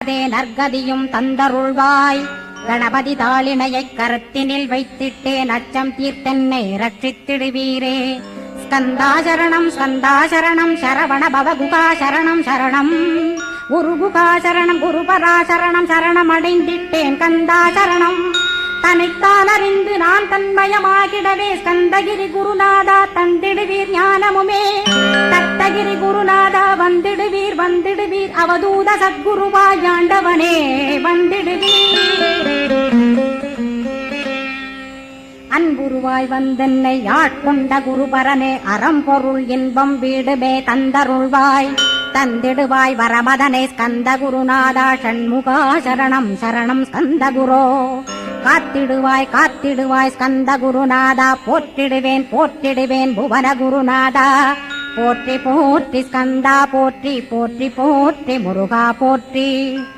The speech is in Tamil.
நற்கதியும் தந்தருள்வாய். கணபதி தாளினையைக் கருத்தினில் வைத்திட்டேன் அச்சம் தீர்த்தென்னை ரட்சித்திடுவீரே. ஸ்கந்தாசரணம் ஸ்கந்தாசரணம் சரவண பவகுகாசரணம் சரணம். குருகுகாசரணம் குருபராசரணம் சரணம் அடைந்திட்டேன் கந்தாசரணம். தன்னைத்தான் அறிந்து நான் தன்மயமாகிடவே ஸ்கந்தகிரி குருநாதா தந்திடுவீர் ஞானமுமே. தத்தகிரி குருநாதா வந்திடுவீர் வந்திடுவீர் அவதூத சத்குருவாய் ஆண்டவனே வந்திடுவீர். அன்புருவாய் வந்தென்னை ஆட்கொண்ட குருபரனே அறம்பொருள் இன்பம் வீடுமே தந்தருள்வாய். தந்திடுவாய் வரமதனே ஸ்கந்த குருநாதா ஷண்முகா சரணம் சரணம் ஸ்கந்த குரோ. காத்திடுவாய் காத்திடுவாய் ஸ்கந்த குருநாதா போற்றிடுவேன் போற்றிடுவேன் புவன குருநாதா. போற்றி போற்றி ஸ்கந்தா போற்றி போற்றி போற்றி முருகா போற்றி.